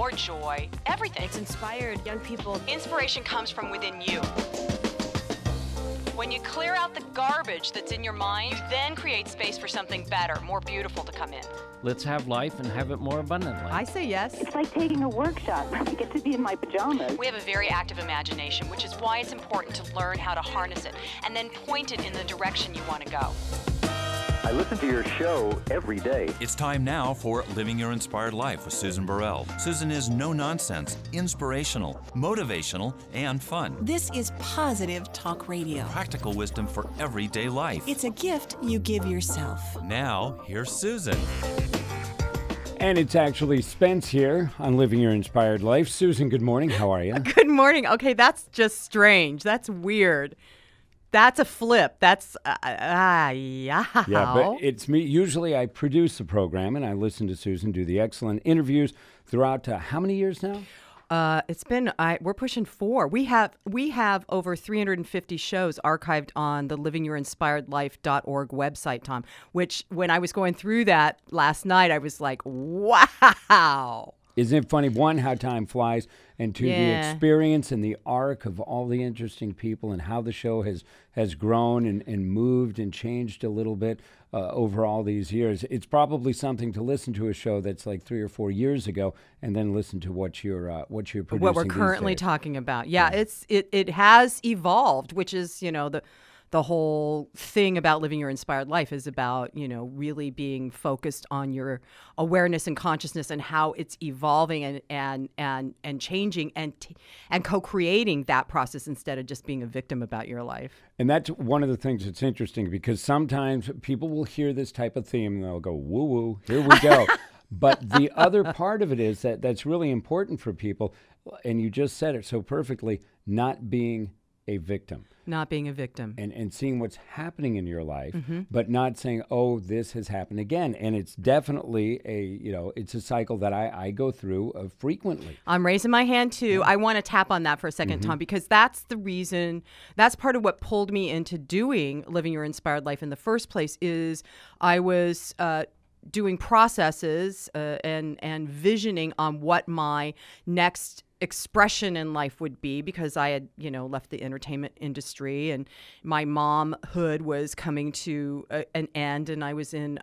more joy, everything. It's inspired young people. Inspiration comes from within you. When you clear out the garbage that's in your mind, you then create space for something better, more beautiful to come in. Let's have life and have it more abundantly. I say yes. It's like taking a workshop. I get to be in my pajamas. We have a very active imagination, which is why it's important to learn how to harness it and then point it in the direction you want to go. I listen to your show every day. It's time now for Living Your Inspired Life with Susan Burrell. Susan is no-nonsense, inspirational, motivational, and fun. This is positive talk radio. Practical wisdom for everyday life. It's a gift you give yourself. Now, here's Susan. And it's actually Spence here on Living Your Inspired Life. Susan, good morning. How are you? Good morning. Okay, that's just strange. That's weird. That's a flip. That's, yeah. Yeah, but it's me. Usually I produce the program and I listen to Susan do the excellent interviews throughout how many years now? It's been, we're pushing 4. We have over 350 shows archived on the livingyourinspiredlife.org website, Tom, which when I was going through that last night, I was like, wow. Isn't it funny, one, how time flies, and two, the experience and the arc of all the interesting people and how the show has grown and moved and changed a little bit over all these years. It's probably something to listen to a show that's like 3 or 4 years ago and then listen to what you're producing. What we're currently talking about. Yeah, it has evolved, which is, the whole thing about living your inspired life is about, really being focused on your awareness and consciousness and how it's evolving and changing and co-creating that process instead of just being a victim about your life. And that's one of the things that's interesting because sometimes people will hear this type of theme and they'll go, woo-woo, here we go. But the other part of it is that's really important for people, and you just said it so perfectly, not being a victim. Not being a victim. And seeing what's happening in your life, but not saying, oh, this has happened again. And it's definitely it's a cycle that I go through frequently. I'm raising my hand too. I want to tap on that for a second, Tom, because that's the reason, that's part of what pulled me into doing Living Your Inspired Life in the first place is I was doing processes and visioning on what my next expression in life would be because I had, left the entertainment industry and my momhood was coming to an end, and I was in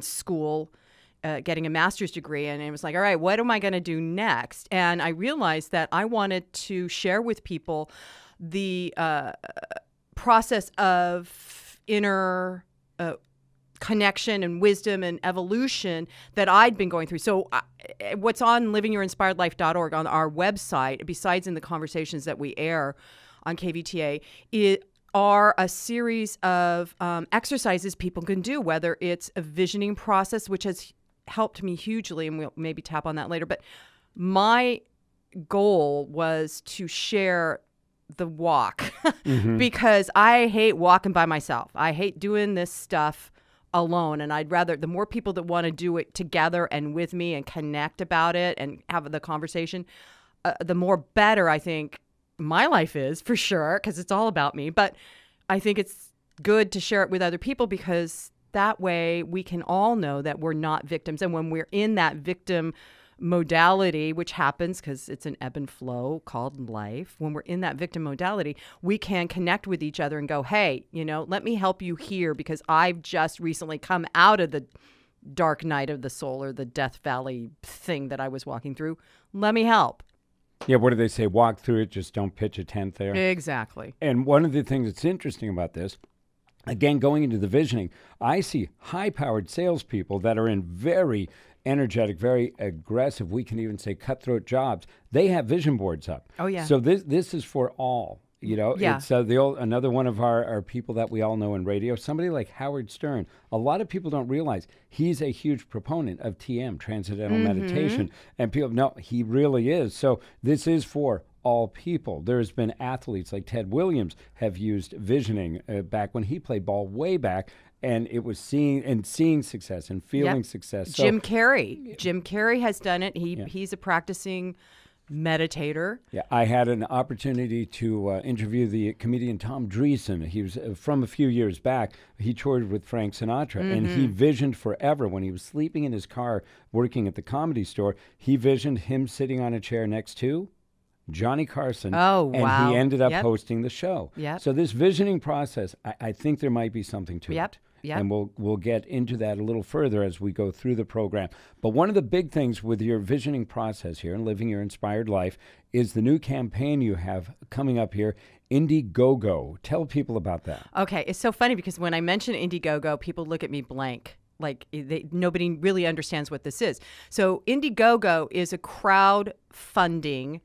school getting a master's degree, and it was like, all right, what am I going to do next? And I realized that I wanted to share with people the process of inner connection and wisdom and evolution that I'd been going through. So what's on livingyourinspiredlife.org on our website, besides in the conversations that we air on KVTA, are a series of exercises people can do, whether it's a visioning process, which has helped me hugely, and we'll maybe tap on that later. But my goal was to share the walk because I hate walking by myself. I hate doing this stuff alone, and I'd rather the more people that want to do it together and with me and connect about it and have the conversation, the more better I think my life is, for sure, because it's all about me. But I think it's good to share it with other people because that way we can all know that we're not victims. And when we're in that victim modality, which happens because it's an ebb and flow called life, when we're in that victim modality, we can connect with each other and go, hey, let me help you here because I've just recently come out of the dark night of the soul or the Death Valley thing that I was walking through. Let me help. Yeah, what do they say? Walk through it, just don't pitch a tent there. Exactly. And one of the things that's interesting about this, again, going into the visioning, I see high-powered salespeople that are in very energetic, very aggressive, we can even say cutthroat jobs. They have vision boards up. Oh, yeah. So this is for all. Yeah. It's another one of our people that we all know in radio, somebody like Howard Stern. A lot of people don't realize he's a huge proponent of TM, Transcendental Meditation. And people, no, he really is. So this is for all people. There's been athletes like Ted Williams have used visioning back when he played ball way back. And it was seeing success and feeling success. So, Jim Carrey has done it. He's a practicing meditator. Yeah, I had an opportunity to interview the comedian Tom Dreesen. He was from a few years back. He toured with Frank Sinatra, and he visioned forever when he was sleeping in his car working at the Comedy Store. He visioned him sitting on a chair next to Johnny Carson. Oh, wow. And he ended up Yep. hosting the show. Yep. So this visioning process, I think there might be something to Yep. it. Yep. And we'll get into that a little further as we go through the program. But one of the big things with your visioning process here and living your inspired life is the new campaign you have coming up here, Indiegogo. Tell people about that. Okay, it's so funny because when I mention Indiegogo, people look at me blank. Like nobody really understands what this is. So Indiegogo is a crowdfunding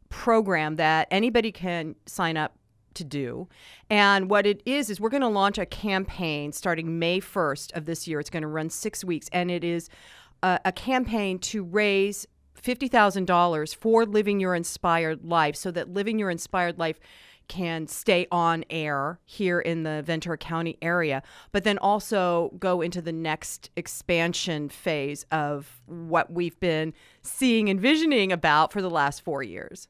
program that anybody can sign up to do. And what it is we're going to launch a campaign starting May 1st of this year. It's going to run 6 weeks. And it is a campaign to raise $50,000 for Living Your Inspired Life so that Living Your Inspired Life can stay on air here in the Ventura County area, but then also go into the next expansion phase of what we've been seeing and visioning about for the last 4 years.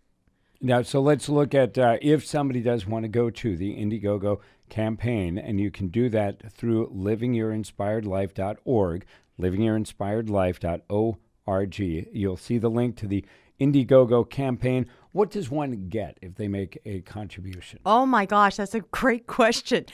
Now, so let's look at if somebody does want to go to the Indiegogo campaign, and you can do that through livingyourinspiredlife.org, livingyourinspiredlife.org. You'll see the link to the Indiegogo campaign. What does one get if they make a contribution? Oh my gosh, that's a great question.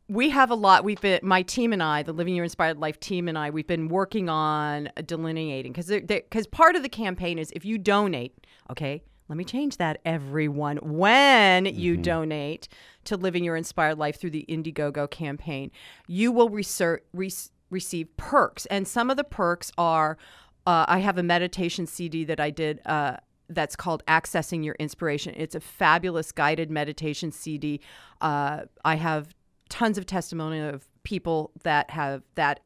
We have a lot. My team and I, the Living Your Inspired Life team and I, we've been working on delineating because part of the campaign is if you donate, okay, let me change that, everyone. When you donate to Living Your Inspired Life through the Indiegogo campaign, you will receive perks. And some of the perks are, I have a meditation CD that I did that's called Accessing Your Inspiration. It's a fabulous guided meditation CD. I have tons of testimony of people that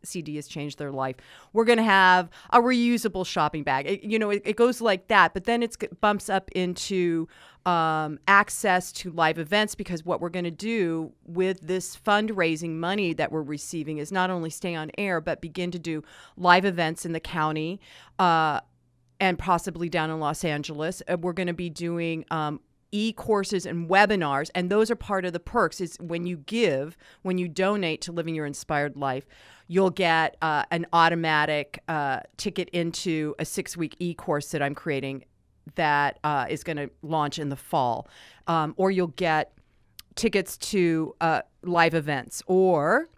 CD has changed their life. We're going to have a reusable shopping bag. It goes like that, but then it bumps up into access to live events, because what we're going to do with this fundraising money that we're receiving is not only stay on air, but begin to do live events in the county and possibly down in Los Angeles. We're going to be doing e-courses and webinars, and those are part of the perks. Is when you donate to Living Your Inspired Life, you'll get an automatic ticket into a 6-week e-course that I'm creating that is going to launch in the fall, or you'll get tickets to live events, or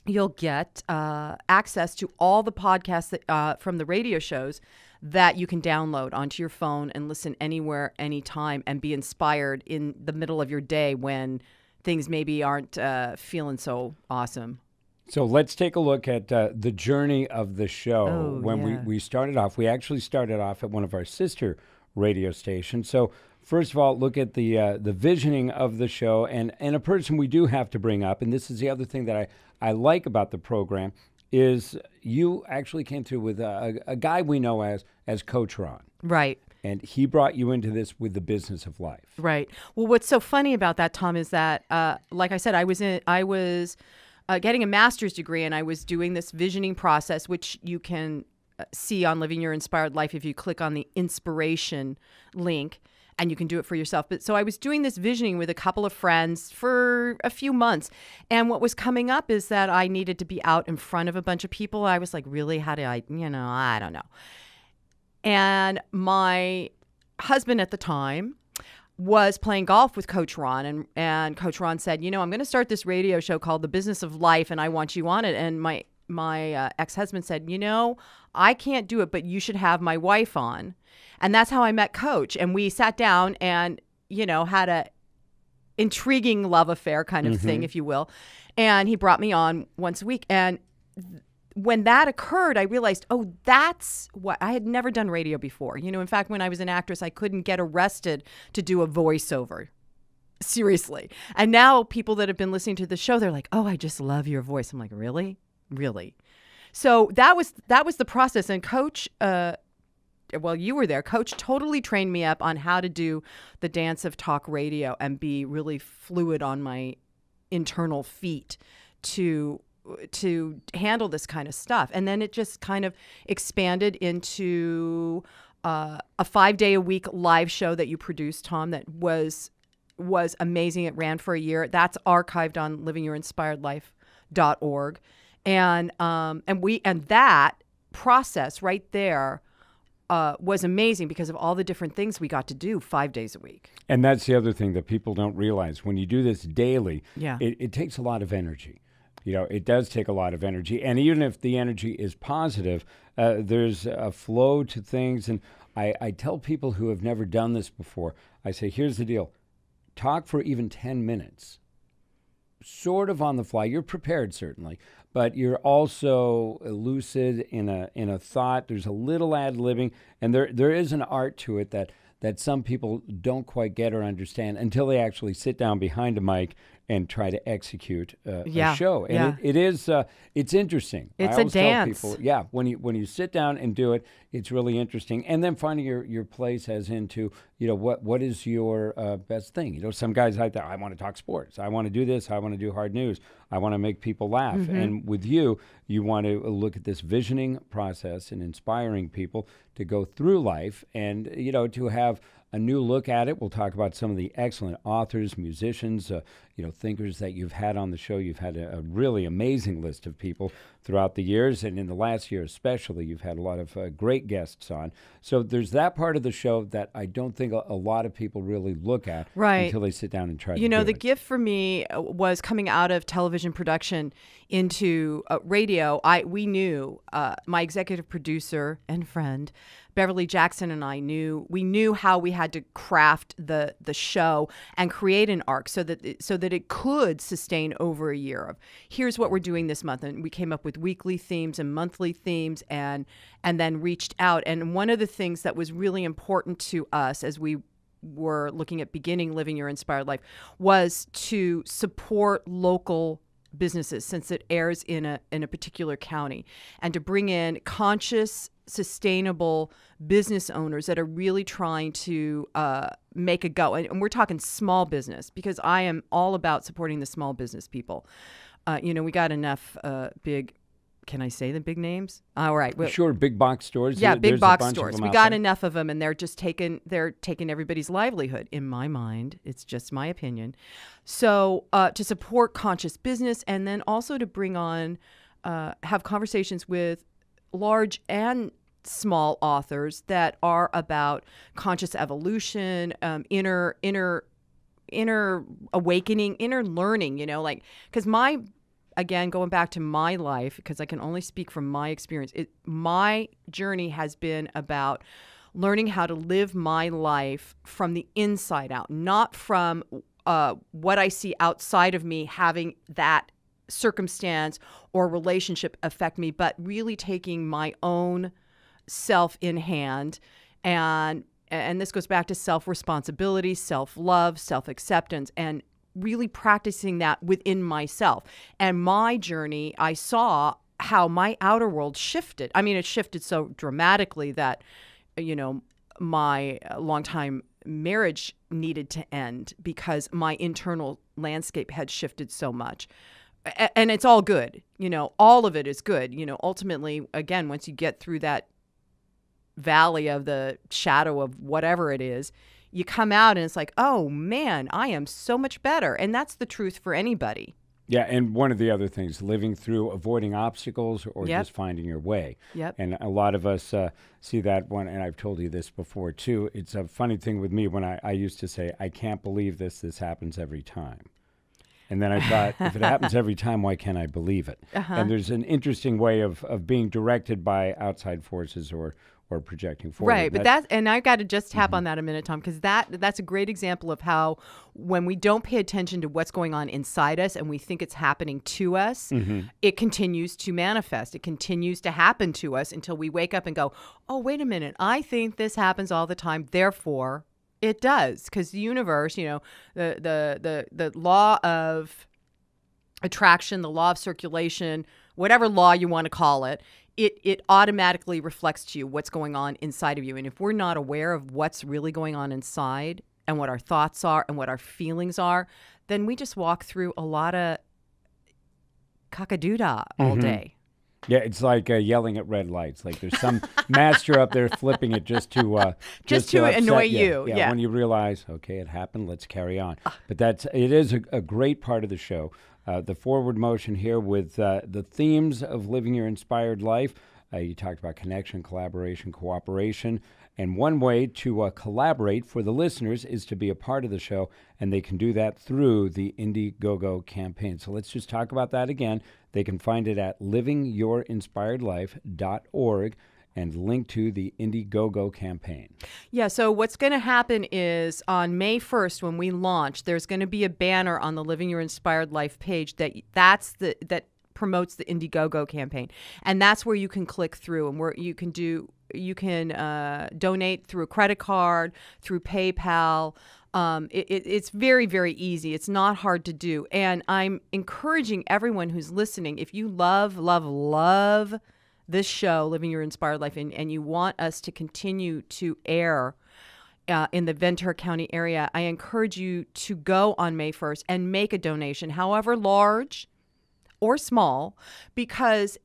you'll get access to all the podcasts that, from the radio shows that you can download onto your phone and listen anywhere, anytime, and be inspired in the middle of your day when things maybe aren't feeling so awesome. So let's take a look at the journey of the show. We started off, we actually started off at one of our sister radio stations. So first of all, look at the visioning of the show, and a person we do have to bring up, and this is the other thing that I like about the program, is you actually came through with a guy we know as Coach Ron. Right. And he brought you into this with the business of life. Right. Well, what's so funny about that, Tom, is that, like I said, I was getting a master's degree, and I was doing this visioning process, which you can see on Living Your Inspired Life if you click on the inspiration link, and you can do it for yourself. But so I was doing this visioning with a couple of friends for a few months. And what was coming up is that I needed to be out in front of a bunch of people. I was like, really? How do I don't know. And my husband at the time was playing golf with Coach Ron. And Coach Ron said, I'm going to start this radio show called The Business of Life, and I want you on it. And my ex-husband said, I can't do it, but you should have my wife on. And that's how I met Coach. And we sat down and, had a intriguing love affair kind of thing, if you will. And he brought me on once a week. And when that occurred, I realized, that's what I had never done radio before. In fact, when I was an actress, I couldn't get arrested to do a voiceover. Seriously. And now people that have been listening to the show, they're like, I just love your voice. I'm like, really? Really? So that was the process. And Coach, you were there. Coach totally trained me up on how to do the dance of talk radio and be really fluid on my internal feet to handle this kind of stuff. And then it just kind of expanded into a 5-day-a-week live show that you produced, Tom, that was amazing. It ran for a year. That's archived on livingyourinspiredlife.org. And that process right there was amazing because of all the different things we got to do 5 days a week. And that's the other thing that people don't realize. When you do this daily, Yeah. it takes a lot of energy. You know, it does take a lot of energy. And even if the energy is positive, there's a flow to things. And I tell people who have never done this before, I say, here's the deal. Talk for even 10 minutes, sort of on the fly. You're prepared, certainly, but you're also lucid in a thought. There's a little ad-libbing, and there is an art to it that some people don't quite get or understand until they actually sit down behind a mic and try to execute a show. And it's interesting. It's I always a dance. tell people, when you sit down and do it, it's really interesting. And then finding your place as into, what is your best thing? Some guys like that, I want to talk sports. I want to do this. I want to do hard news. I want to make people laugh. Mm-hmm. And with you want to look at this visioning process and inspiring people to go through life and, to have a new look at it. We'll talk about some of the excellent authors, musicians, thinkers that you've had on the show. You've had a really amazing list of people throughout the years, and in the last year especially, you've had a lot of great guests on. So there's that part of the show that I don't think a lot of people really look at until they sit down and try to do the it. gift for me was coming out of television production into radio. We knew, my executive producer and friend, Beverly Jackson, and we knew how we had to craft the show and create an arc so that it could sustain over a year of here's what we're doing this month. And we came up with weekly themes and monthly themes and then reached out. And one of the things that was really important to us as we were looking at beginning Living Your Inspired Life was to support local businesses since it airs in a particular county, and to bring in conscious, sustainable business owners that are really trying to make a go. And we're talking small business, because I am all about supporting the small business people. We got enough big, can I say the big names? All right. Well, sure, big box stores. Yeah, There's big box a bunch stores. of them We out got there. enough of them, and they're taking everybody's livelihood. In my mind, it's just my opinion. So to support conscious business, and then also to bring on, have conversations with large and small authors that are about conscious evolution, inner awakening, inner learning. Because again, going back to my life, because I can only speak from my experience, my journey has been about learning how to live my life from the inside out, not from what I see outside of me having that circumstance or relationship affect me, but really taking my own self in hand. And this goes back to self-responsibility, self-love, self-acceptance, and really practicing that within myself. And my journey, I saw how my outer world shifted. I mean, it shifted so dramatically that, my longtime marriage needed to end because my internal landscape had shifted so much. And it's all good. All of it is good. Ultimately, again, once you get through that valley of the shadow of whatever it is, you come out and it's like, oh man, I am so much better. And that's the truth for anybody. Yeah, and one of the other things, living through avoiding obstacles or just finding your way. Yep. And a lot of us see that one, and I've told you this before too. It's a funny thing with me when I used to say, I can't believe this happens every time. And then I thought, if it happens every time, why can't I believe it? And there's an interesting way of being directed by outside forces or projecting forward. Right, but and I've got to just tap on that a minute, Tom, because that's a great example of how when we don't pay attention to what's going on inside us and we think it's happening to us, it continues to manifest. It continues to happen to us until we wake up and go, oh, wait a minute, I think this happens all the time, therefore it does. Because the universe, the law of attraction, the law of circulation, whatever law you want to call it, it automatically reflects to you what's going on inside of you. And if we're not aware of what's really going on inside and what our thoughts are and what our feelings are, then we just walk through a lot of cock-a-doo-dah all day. Yeah, it's like yelling at red lights. Like there's some master up there flipping it just to to annoy upset you. Yeah, Yeah. when you realize, okay, it happened. Let's carry on. But it is a great part of the show. The forward motion here with the themes of living your inspired life. You talked about connection, collaboration, cooperation. And one way to collaborate for the listeners is to be a part of the show, and they can do that through the IndieGoGo campaign. So let's just talk about that again. They can find it at livingyourinspiredlife.org and link to the IndieGoGo campaign. Yeah, so what's going to happen is on May 1st when we launch, there's going to be a banner on the Living Your Inspired Life page that promotes the IndieGoGo campaign. And that's where you can click through and where you can donate through a credit card, through PayPal. It's very, very easy. It's not hard to do. And I'm encouraging everyone who's listening, if you love this show, Living Your Inspired Life, and you want us to continue to air in the Ventura County area, I encourage you to go on May 1st and make a donation, however large or small, because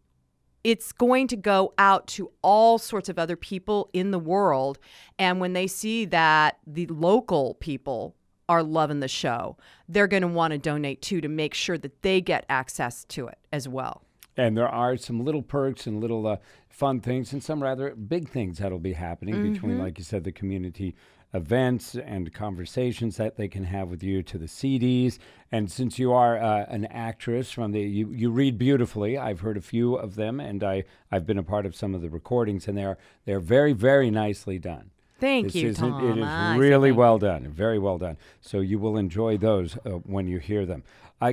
it's going to go out to all sorts of other people in the world. And when they see that the local people are loving the show, they're going to want to donate too, to make sure that they get access to it as well. And there are some little perks and little fun things and some rather big things that'll be happening between, like you said, the community events and conversations that they can have with you, to the CDs. And since you are an actress you read beautifully. I've heard a few of them, and I've been a part of some of the recordings, and they're very, very nicely done. Thank you, Tom. It is really well done, very well done. So you will enjoy those when you hear them.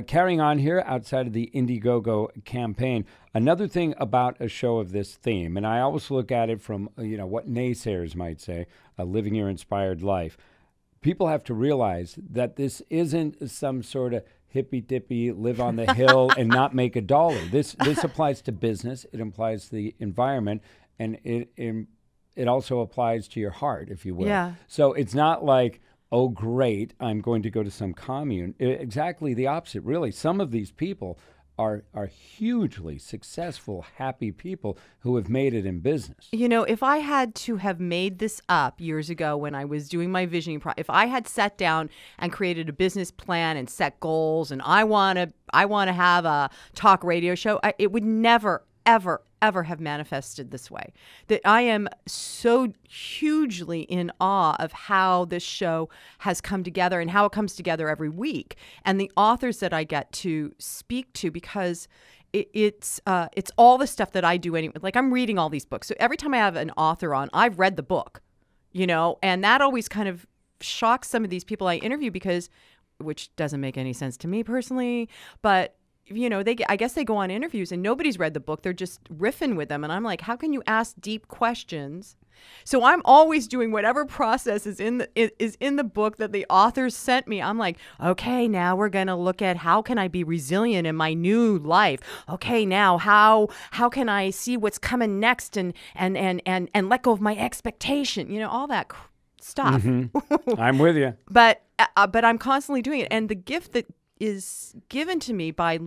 Carrying on here, outside of the IndieGoGo campaign, another thing about a show of this theme, and I always look at it from what naysayers might say, living your inspired life. People have to realize that this isn't some sort of hippy-dippy, live on the hill and not make a dollar. This applies to business. It applies to the environment, and it also applies to your heart, if you will. Yeah. So it's not like, oh, great, I'm going to go to some commune. Exactly the opposite, really. Some of these people are hugely successful, happy people who have made it in business. If I had to have made this up years ago when I was doing my visioning, if I had sat down and created a business plan and set goals, and I want to have a talk radio show, it would never, ever have manifested this way. That I am so hugely in awe of how this show has come together and how it comes together every week, and the authors that I get to speak to, because it's all the stuff that I do anyway. Like, I'm reading all these books, so every time I have an author on, I've read the book, and that always kind of shocks some of these people I interview, which doesn't make any sense to me personally, but I guess they go on interviews and nobody's read the book. They're just riffing with them. And I'm like, how can you ask deep questions? So I'm always doing whatever process is in the book that the authors sent me. I'm like, okay, now we're going to look at how can I be resilient in my new life? Okay, now how can I see what's coming next and let go of my expectation? All that stuff. Mm-hmm. I'm with you. But I'm constantly doing it. And the gift that is given to me by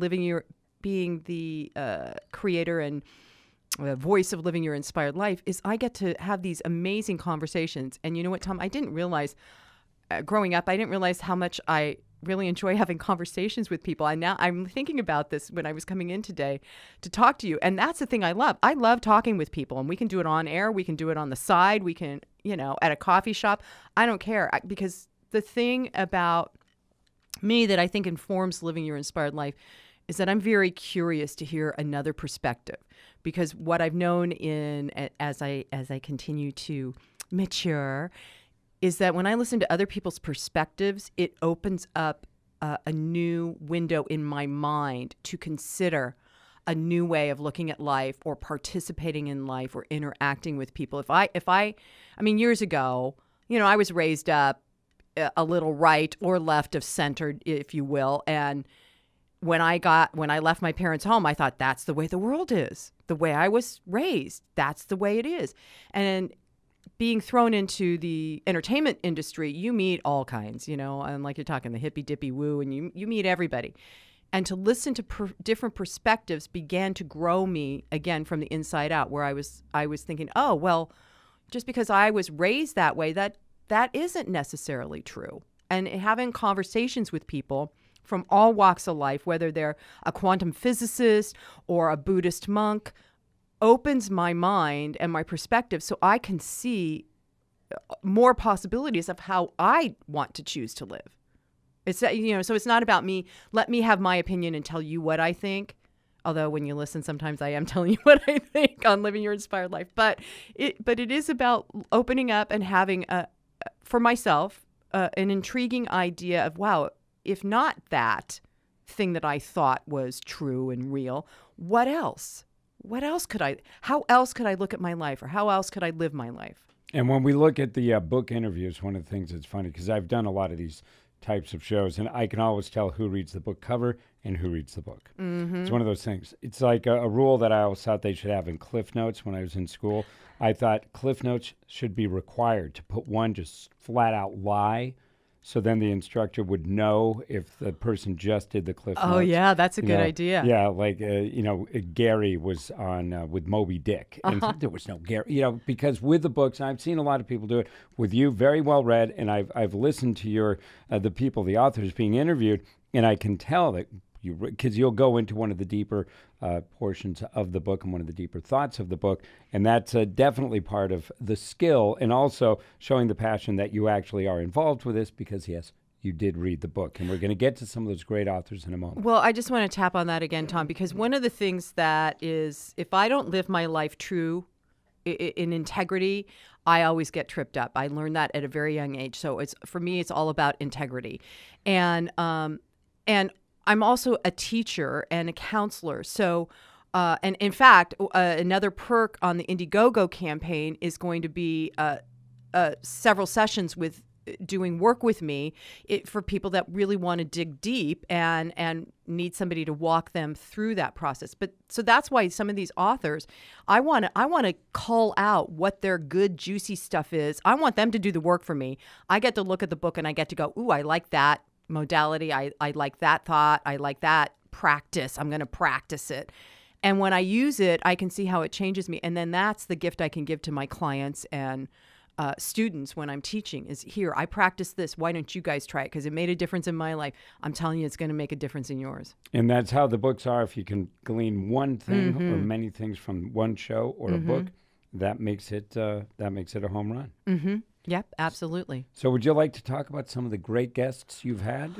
being the creator and voice of Living Your Inspired Life is I get to have these amazing conversations. And you know what, Tom? I didn't realize, growing up, I didn't realize how much I really enjoy having conversations with people. And now I'm thinking about this when I was coming in today to talk to you. And that's the thing I love. I love talking with people. And we can do it on air. We can do it on the side. We can, at a coffee shop. I don't care. Because the thing about me that I think informs Living Your Inspired Life is that I'm very curious to hear another perspective, because what I've known as I continue to mature is that when I listen to other people's perspectives, it opens up a new window in my mind to consider a new way of looking at life or participating in life or interacting with people. I mean, years ago, I was raised up a little right or left of center, if you will. And when I left my parents' home, I thought that's the way the world is. The way I was raised, that's the way it is. And being thrown into the entertainment industry, you meet all kinds, and like you're talking the hippy dippy woo, and you meet everybody. and to listen to different perspectives began to grow me again from the inside out, where I was thinking, oh, well, just because I was raised that way, that isn't necessarily true. And having conversations with people from all walks of life, whether they're a quantum physicist or a Buddhist monk, opens my mind and my perspective so I can see more possibilities of how I want to choose to live. It's, so it's not about me. Let me have my opinion and tell you what I think. Although when you listen, sometimes I am telling you what I think on living your inspired life. But it is about opening up and having, for myself, an intriguing idea of, wow, if not that thing that I thought was true and real, what else? How else could I look at my life, or how else could I live my life? And when we look at the book interviews, one of the things that's funny, because I've done a lot of these types of shows, and I can always tell who reads the book cover and who reads the book. Mm-hmm. It's one of those things. It's like a rule that I always thought they should have in Cliff Notes when I was in school. I thought Cliff Notes should be required to put one just flat out lie, so then the instructor would know if the person just did the Cliff Notes. Oh, yeah, that's a good idea. Yeah, like, Gary was on with Moby Dick, and there was no Gary, because with the books, I've seen a lot of people do it. With you, very well read, and I've listened to the authors being interviewed, and I can tell that because you'll go into one of the deeper portions of the book and one of the deeper thoughts of the book, and that's definitely part of the skill, and also showing the passion that you actually are involved with this, because yes, you did read the book, and we're going to get to some of those great authors in a moment. Well, I just want to tap on that again, Tom, because one of the things that is, if I don't live my life true in integrity, I always get tripped up. I learned that at a very young age. So for me, it's all about integrity, and I'm also a teacher and a counselor. So, and in fact, another perk on the Indiego-go campaign is going to be several sessions with doing work with me for people that really want to dig deep and need somebody to walk them through that process. But so that's why some of these authors, I want to call out what their good, juicy stuff is. I want them to do the work for me. I get to look at the book and I get to go, ooh, I like that modality. I like that thought. I like that practice. I'm going to practice it. And when I use it, I can see how it changes me. And then that's the gift I can give to my clients and students when I'm teaching is, here, I practice this. Why don't you guys try it? Because it made a difference in my life. I'm telling you, it's going to make a difference in yours. And that's how the books are. If you can glean one thing or many things from one show or a book, that makes it a home run. Mm-hmm. Yep, absolutely. So would you like to talk about some of the great guests you've had?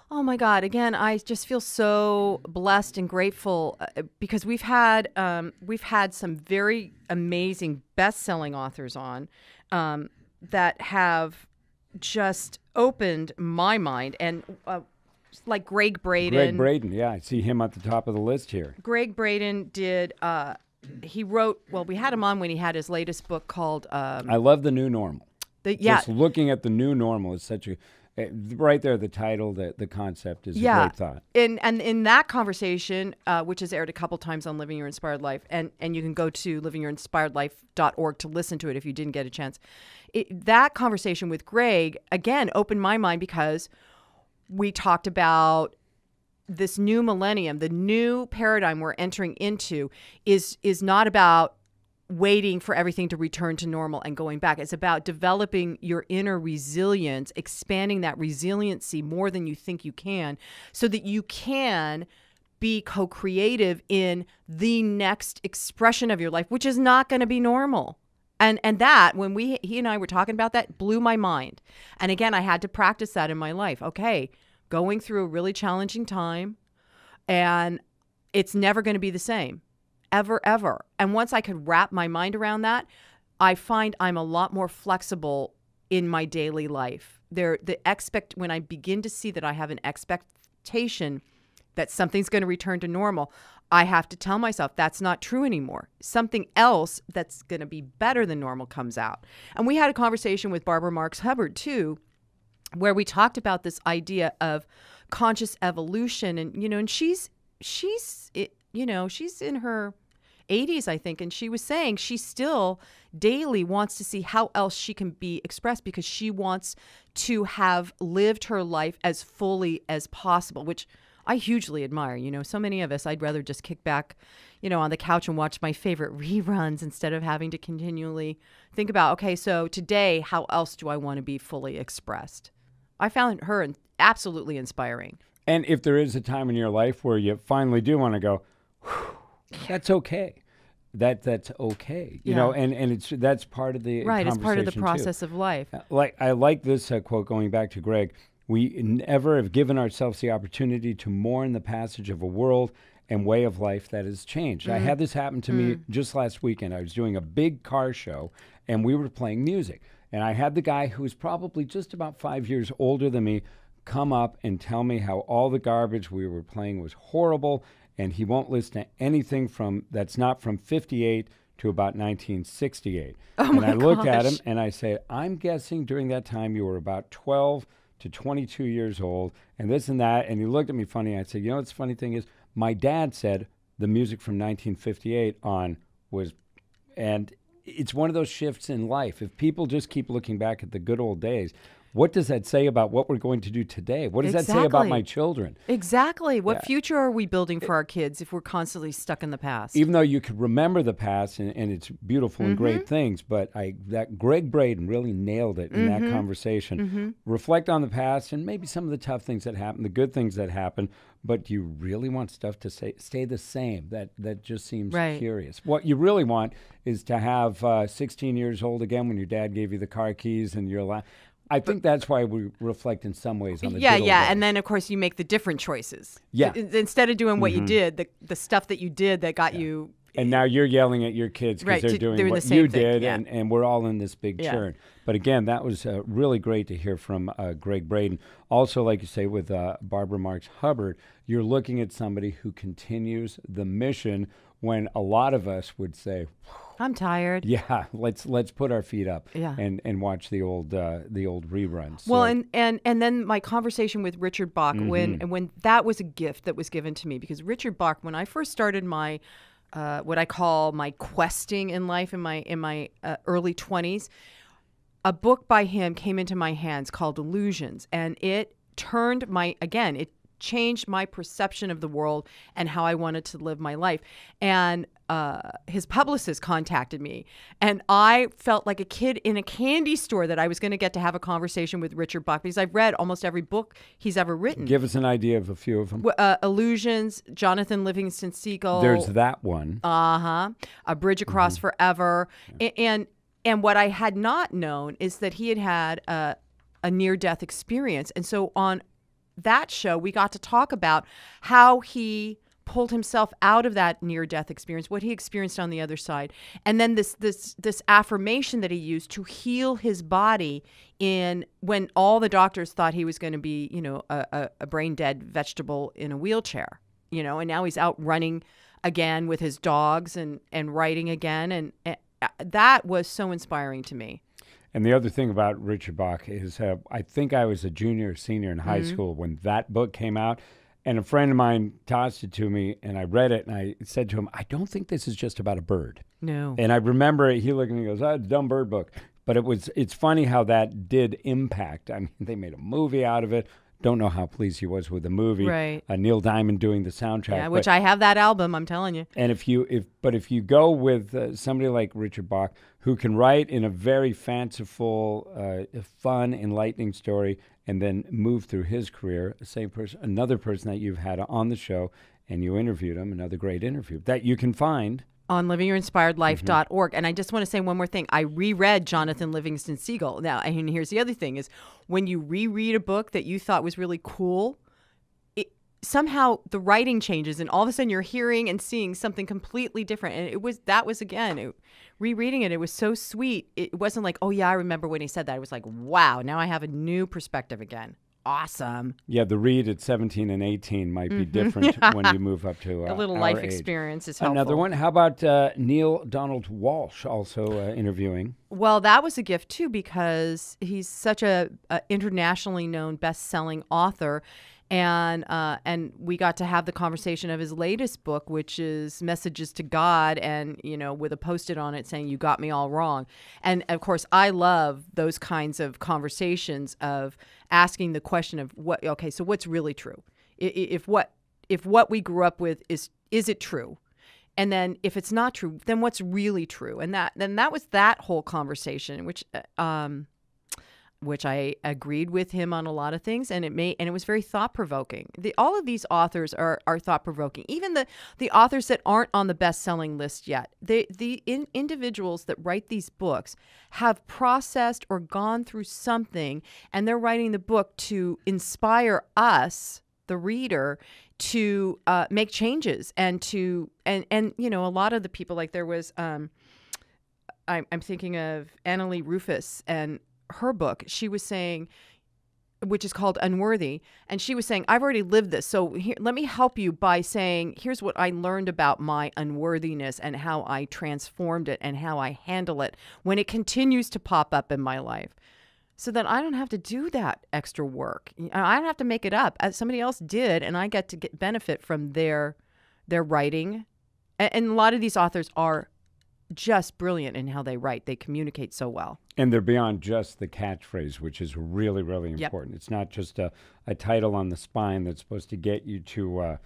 Oh, my God. Again, I just feel so blessed and grateful because we've had some very amazing best-selling authors on that have just opened my mind. And like Greg Braden. Greg Braden, yeah. I see him at the top of the list here. Greg Braden did... he wrote... Well, we had him on when he had his latest book called... I love the New Normal. Just looking at the new normal is such a right there. The title, the concept is a great thought. And in that conversation, which has aired a couple times on Living Your Inspired Life, and you can go to livingyourinspiredlife.org to listen to it if you didn't get a chance. That conversation with Greg again opened my mind because we talked about this new millennium, the new paradigm we're entering into is not about waiting for everything to return to normal and going back. It's about developing your inner resilience, expanding that resiliency more than you think you can, so that you can be co-creative in the next expression of your life, which is not going to be normal. And that, when he and I were talking about that, blew my mind. And again, I had to practice that in my life. Okay, going through a really challenging time, and it's never going to be the same. Ever. And once I could wrap my mind around that, I find I'm a lot more flexible in my daily life. When I begin to see that I have an expectation that something's going to return to normal, I have to tell myself that's not true anymore. Something else that's going to be better than normal comes out. And we had a conversation with Barbara Marx Hubbard too, where we talked about this idea of conscious evolution, and she's in her 80s, I think, and she was saying she still daily wants to see how else she can be expressed, because she wants to have lived her life as fully as possible, which I hugely admire. So many of us, I'd rather just kick back, on the couch and watch my favorite reruns instead of having to continually think about, okay, so today, how else do I want to be fully expressed? I found her absolutely inspiring. And if there is a time in your life where you finally do want to go, that's okay. That's okay, and that's part of the right. It's part of the conversation, process too. of life. I like this quote going back to Greg. We never have given ourselves the opportunity to mourn the passage of a world and way of life that has changed. I had this happen to me just last weekend. I was doing a big car show, and we were playing music. And I had the guy who was probably just about 5 years older than me come up and tell me how all the garbage we were playing was horrible, and he won't listen to anything that's not from 58 to about 1968. And I looked at him and I said, I'm guessing during that time you were about 12 to 22 years old, and this and that. And he looked at me funny. I said, what's the funny thing is, my dad said the music from 1958 on was, and it's one of those shifts in life. If people just keep looking back at the good old days, what does that say about what we're going to do today? What does that say about my children? Exactly. What future are we building for our kids if we're constantly stuck in the past? Even though you could remember the past and it's beautiful and great things, but that Greg Braden really nailed it in that conversation. Reflect on the past and maybe some of the tough things that happened, the good things that happened, but you really want stuff to stay the same. That just seems curious. What you really want is to have 16 years old again when your dad gave you the car keys and you're allowed. I think that's why we reflect in some ways on the good old days. And then of course you make the different choices. Yeah. Instead of doing what you did, the stuff that you did that got you. And now you're yelling at your kids because they're doing what you did, and we're all in this big churn. But again, that was really great to hear from Greg Braden. Also, like you say, with Barbara Marx Hubbard, you're looking at somebody who continues the mission when a lot of us would say, I'm tired. Yeah, let's put our feet up and watch the old reruns. Well, and then my conversation with Richard Bach when that was a gift that was given to me, because Richard Bach, when I first started my what I call my questing in life in my early 20s, a book by him came into my hands called Illusions, and it changed my perception of the world and how I wanted to live my life. And his publicist contacted me, and I felt like a kid in a candy store that I was going to get to have a conversation with Richard Bach, because I've read almost every book he's ever written. Give us an idea of a few of them. Illusions, Jonathan Livingston Seagull. There's that one. A Bridge Across Forever. And what I had not known is that he had a near-death experience. And so on that show, we got to talk about how he pulled himself out of that near-death experience, what he experienced on the other side, and then this affirmation that he used to heal his body when all the doctors thought he was going to be, a brain-dead vegetable in a wheelchair, and now he's out running again with his dogs and writing again, and that was so inspiring to me. And the other thing about Richard Bach is I think I was a junior or senior in high school when that book came out. And a friend of mine tossed it to me, and I read it, and I said to him, I don't think this is just about a bird. No. And I remember he looked at me and goes, it's a dumb bird book. But it's funny how that did impact. I mean, they made a movie out of it. Don't know how pleased he was with the movie. Right. Neil Diamond doing the soundtrack. Yeah, which I have that album, I'm telling you. And if you go with somebody like Richard Bach, who can write in a very fanciful, fun, enlightening story, and then move through his career, another person that you've had on the show, and you interviewed him, another great interview that you can find on livingyourinspiredlife.org. And I just want to say one more thing. I reread Jonathan Livingston Seagull. Now, and here's the other thing is, when you reread a book that you thought was really cool, somehow the writing changes, and all of a sudden you're hearing and seeing something completely different. And rereading it, it was so sweet. It wasn't like, oh yeah, I remember when he said that. It was like, wow, now I have a new perspective again. Awesome. Yeah, the read at 17 and 18 might be different when you move up to a little our life age. Experience is helpful. Another one. How about Neil Donald Walsh also interviewing? Well, that was a gift too, because he's such a internationally known best-selling author. And we got to have the conversation of his latest book, which is Messages to God, and, with a Post-it on it saying, you got me all wrong. And of course, I love those kinds of conversations of asking the question of so what's really true? If what we grew up with is it true? And then if it's not true, then what's really true? And that was that whole conversation, which I agreed with him on a lot of things, and it was very thought provoking. All of these authors are thought provoking. Even the authors that aren't on the best selling list yet, the individuals that write these books have processed or gone through something, and they're writing the book to inspire us, the reader, to make changes and a lot of the people, like there was I'm thinking of Annalee Rufus and her book. She was saying, which is called Unworthy, and she was saying, I've already lived this, so here, let me help you by saying, here's what I learned about my unworthiness and how I transformed it and how I handle it when it continues to pop up in my life, so that I don't have to do that extra work. I don't have to make it up. As somebody else did, and I get to benefit from their writing. And a lot of these authors are just brilliant in how they write. They communicate so well. And they're beyond just the catchphrase, which is really, really important. Yep. It's not just a title on the spine that's supposed to get you to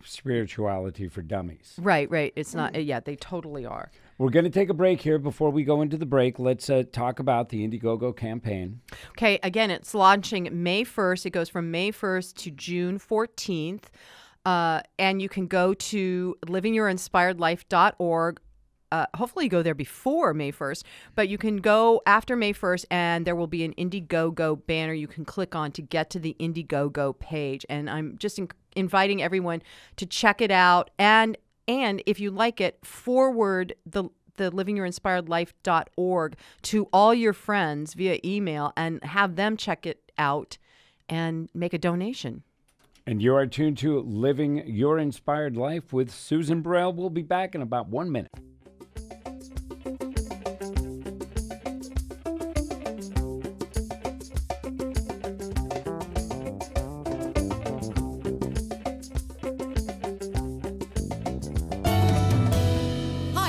spirituality for dummies. Right. It's not. Yeah, they totally are. We're going to take a break here. Before we go into the break, let's talk about the Indiegogo campaign. Okay. Again, it's launching May 1st. It goes from May 1st to June 14th. And you can go to livingyourinspiredlife.org. Hopefully you go there before May 1st, but you can go after May 1st, and there will be an IndieGoGo banner you can click on to get to the IndieGoGo page. And I'm just inviting everyone to check it out. And if you like it, forward the livingyourinspiredlife.org to all your friends via email and have them check it out and make a donation. And you are tuned to Living Your Inspired Life with Susan Burrell. We'll be back in about 1 minute.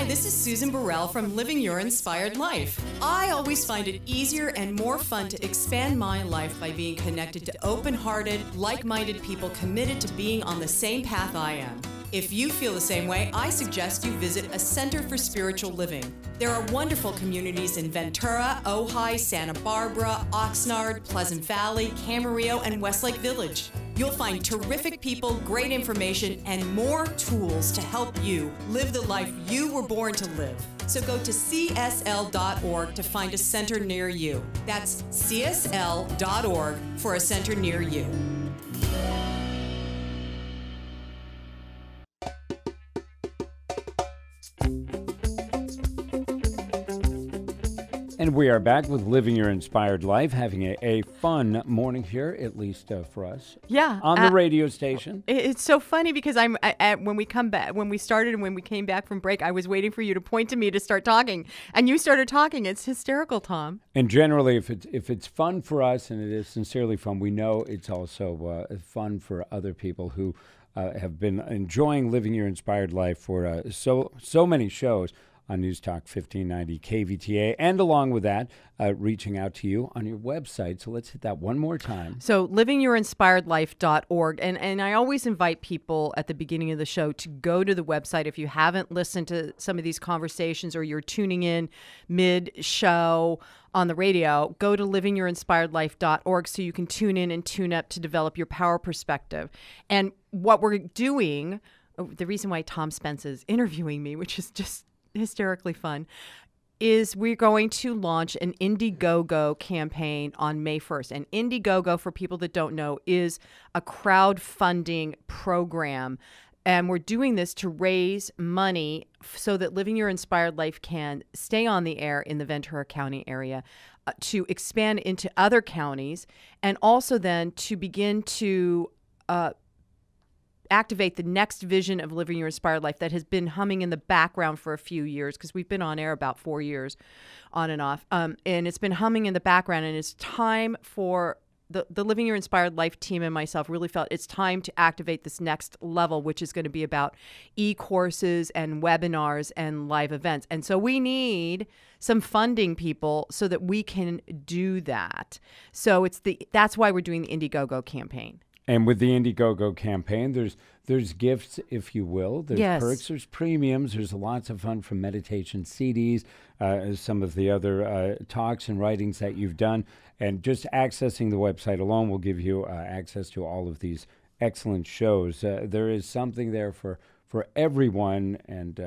This is Susan Burrell from Living Your Inspired Life. I always find it easier and more fun to expand my life by being connected to open-hearted, like-minded people committed to being on the same path I am. If you feel the same way, I suggest you visit a Center for Spiritual Living. There are wonderful communities in Ventura, Ojai, Santa Barbara, Oxnard, Pleasant Valley, Camarillo, and Westlake Village. You'll find terrific people, great information, and more tools to help you live the life you were born to live. So go to csl.org to find a center near you. That's csl.org for a center near you. And we are back with Living Your Inspired Life, having a fun morning here, at least for us. Yeah, on the radio station. It's so funny because when we started and when we came back from break, I was waiting for you to point to me to start talking, and you started talking. It's hysterical, Tom. And generally, if it's fun for us, and it is sincerely fun, we know it's also fun for other people who have been enjoying Living Your Inspired Life for so many shows on News Talk 1590 KVTA, and along with that, reaching out to you on your website. So let's hit that one more time. So livingyourinspiredlife.org. And I always invite people at the beginning of the show to go to the website. If you haven't listened to some of these conversations or you're tuning in mid-show on the radio, go to livingyourinspiredlife.org so you can tune in and tune up to develop your power perspective. And what we're doing, the reason why Tom Spence is interviewing me, which is just hysterically fun, is we're going to launch an Indiegogo campaign on May 1st. And Indiegogo, for people that don't know, is a crowdfunding program. And we're doing this to raise money so that Living Your Inspired Life can stay on the air in the Ventura County area, to expand into other counties, and also then to begin to activate the next vision of Living Your Inspired Life that has been humming in the background for a few years, because we've been on air about 4 years on and off. And it's been humming in the background, and it's time for the Living Your Inspired Life team and myself really felt it's time to activate this next level, which is going to be about e-courses and webinars and live events. And so we need some funding people so that we can do that. So that's why we're doing the Indiegogo campaign. And with the Indiegogo campaign, there's gifts, if you will. There's perks, there's premiums. There's lots of fun from meditation CDs, some of the other talks and writings that you've done. And just accessing the website alone will give you access to all of these excellent shows. There is something there for everyone, and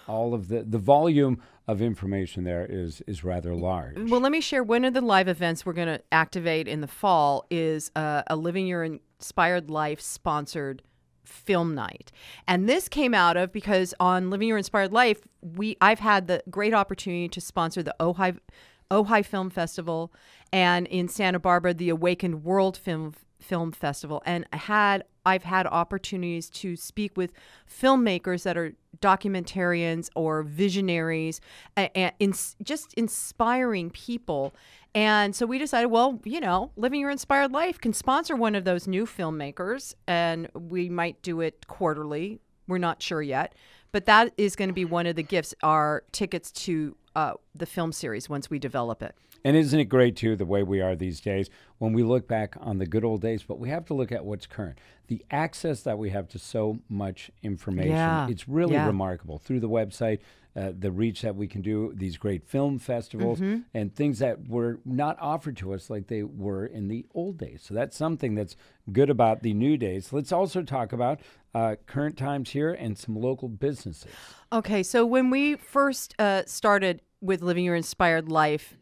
all of the volume of information there is rather large. Well, let me share one of the live events we're going to activate in the fall is a Living Your Inspired Life sponsored film night. And this came out of because on Living Your Inspired Life, I've had the great opportunity to sponsor the Ojai Film Festival, and in Santa Barbara, the Awakened World Film Festival. And I've had opportunities to speak with filmmakers that are documentarians or visionaries, and just inspiring people. And so we decided, well, Living Your Inspired Life can sponsor one of those new filmmakers, and we might do it quarterly. We're not sure yet. But that is going to be one of the gifts, our tickets to the film series once we develop it. And isn't it great, too, the way we are these days, when we look back on the good old days, but we have to look at what's current. The access that we have to so much information, it's really remarkable. Through the website, the reach that we can do, these great film festivals, and things that were not offered to us like they were in the old days. So that's something that's good about the new days. Let's also talk about current times here and some local businesses. Okay, so when we first started with Living Your Inspired Life,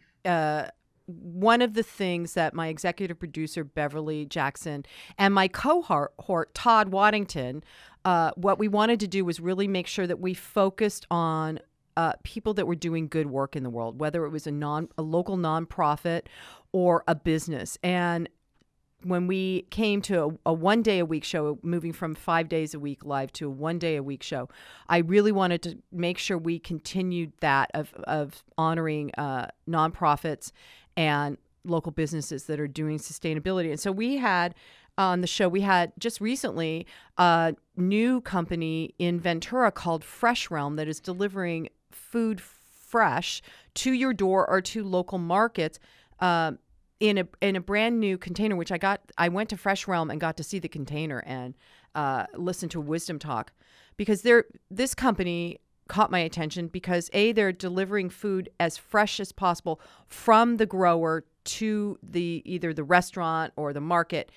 one of the things that my executive producer, Beverly Jackson, and my cohort, Todd Waddington, what we wanted to do was really make sure that we focused on people that were doing good work in the world, whether it was a local nonprofit or a business. And when we came to a one-day-a-week show, moving from 5 days a week live to a one-day-a-week show, I really wanted to make sure we continued that of honoring nonprofits and local businesses that are doing sustainability. And so we had on the show, we had just recently a new company in Ventura called Fresh Realm that is delivering food fresh to your door or to local markets in a brand new container, which I went to Fresh Realm and got to see the container and listen to a wisdom talk, because this company caught my attention because they're delivering food as fresh as possible from the grower to either the restaurant or the market